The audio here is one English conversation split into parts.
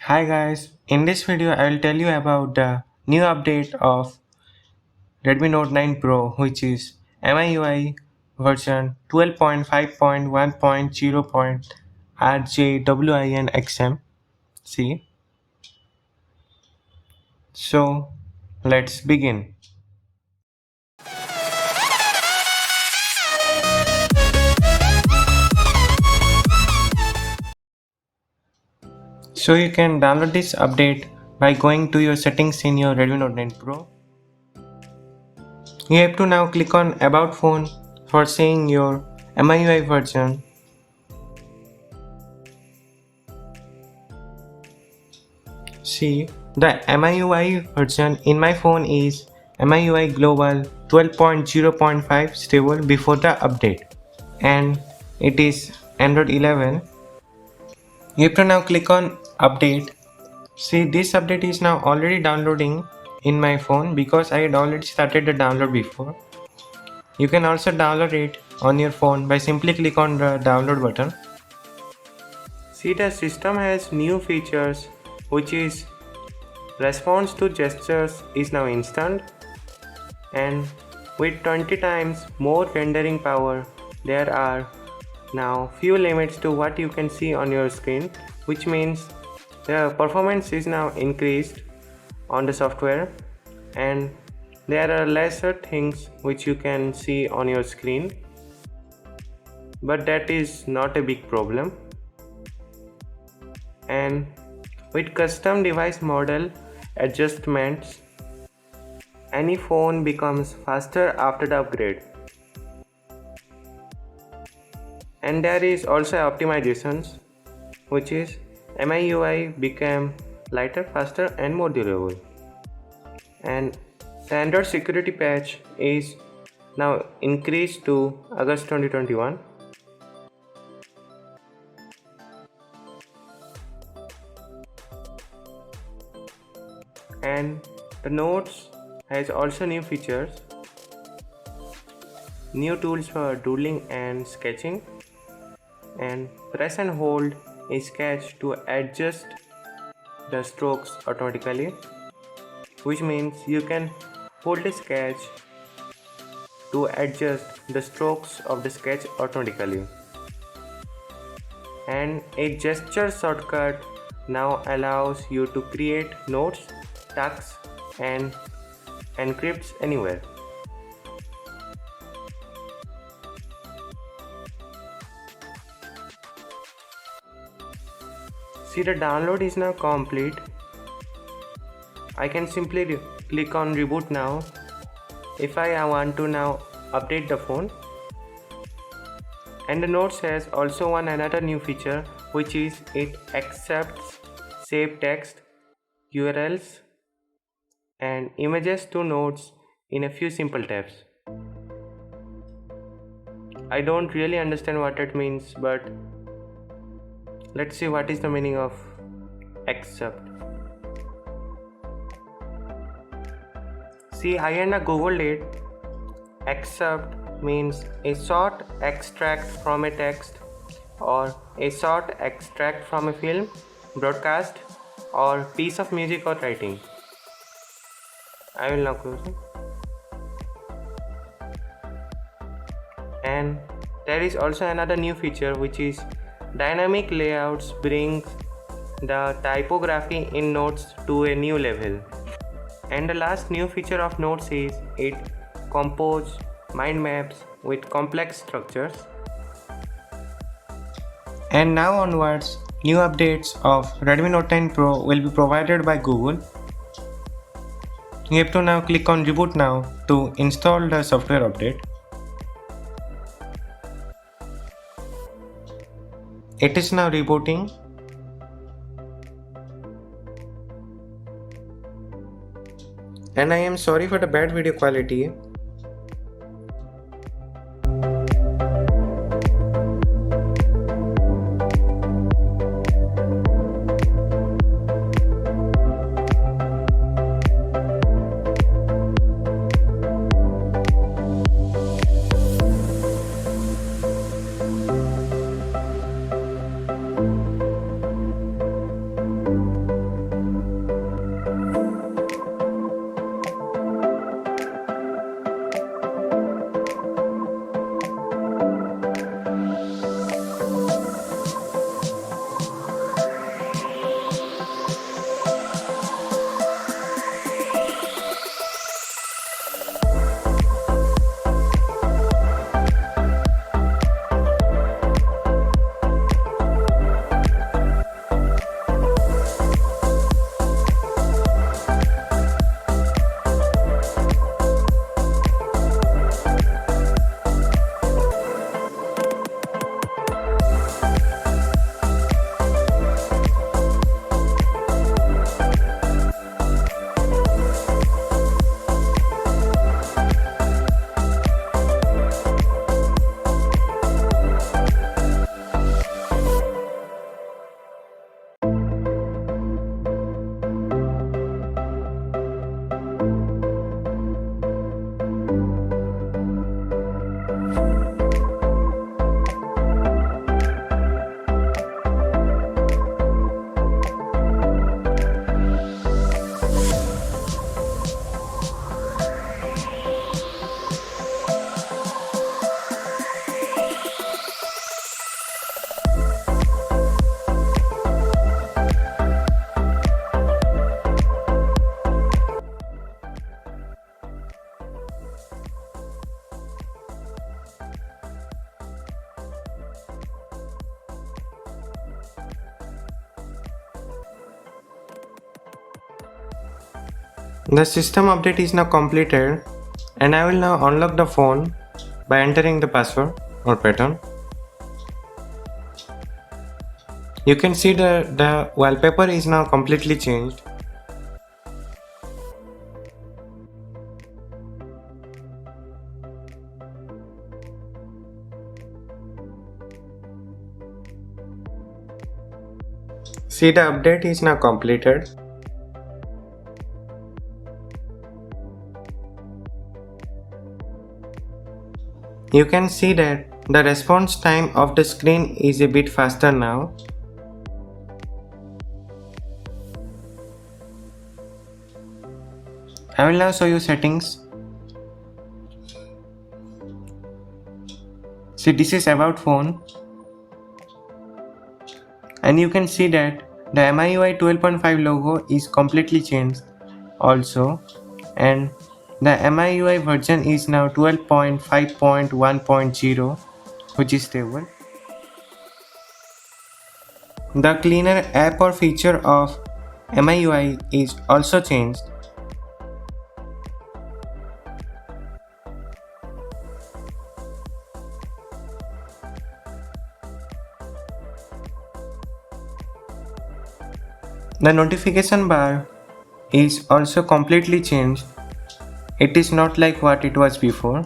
Hi guys, in this video I will tell you about the new update of Redmi Note 9 Pro, which is MIUI version 12.5.1.0.RJWINXM. So let's begin. So you can download this update by going to your settings in your Redmi Note 9 Pro. You have to now click on About Phone for seeing your MIUI version. See, the MIUI version in my phone is MIUI Global 12.0.5 stable before the update, and it is Android 11. You have to now click on update. See, this update is now already downloading in my phone because I had already started the download before. You can also download it on your phone by simply click on the download button. See, the system has new features, which is response to gestures is now instant, and with 20 times more rendering power, there are now few limits to what you can see on your screen, which means the performance is now increased on the software and there are lesser things which you can see on your screen, but that is not a big problem. And with custom device model adjustments, any phone becomes faster after the upgrade. And there is also optimizations, which is MIUI became lighter, faster and more durable. And the Android security patch is now increased to August 2021. And the Notes has also new features, new tools for doodling and sketching, and press and hold a sketch to adjust the strokes automatically, which means you can hold a sketch to adjust the strokes of the sketch automatically. And a gesture shortcut now allows you to create notes, tasks and encrypts anywhere. See, the download is now complete. I can simply click on reboot now if I want to now update the phone. And the Notes has also another new feature, which is it accepts saved text, URLs and images to Notes in a few simple taps. I don't really understand what it means, but let's see what is the meaning of accept. See, I and Googled it. Accept means a short extract from a text or a short extract from a film, broadcast or piece of music or writing. I will now close it. And there is also another new feature, which is dynamic layouts brings the typography in Notes to a new level. And the last new feature of Notes is it composes mind maps with complex structures. And now onwards, new updates of Redmi Note 9 Pro will be provided by Google. You have to now click on reboot now to install the software update. It is now rebooting. And I am sorry for the bad video quality. The system update is now completed and I will now unlock the phone by entering the password or pattern. You can see the wallpaper is now completely changed. See, the update is now completed. You can see that the response time of the screen is a bit faster now. I will now show you settings. See, this is about phone. And you can see that the MIUI 12.5 logo is completely changed also, and the MIUI version is now 12.5.1.0, which is stable. The cleaner app or feature of MIUI is also changed. The notification bar is also completely changed. It is not like what it was before.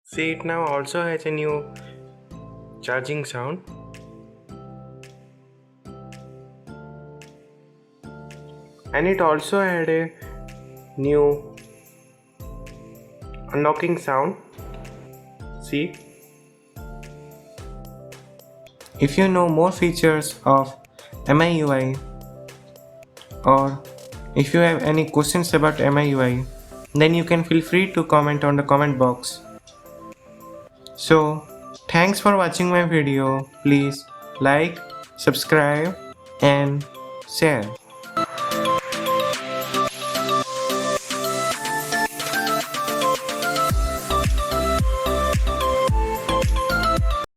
See, it now also has a new charging sound. And it also had a new unlocking sound. See, if you know more features of MIUI or if you have any questions about MIUI, then you can feel free to comment on the comment box. So, thanks for watching my video. Please like, subscribe and share.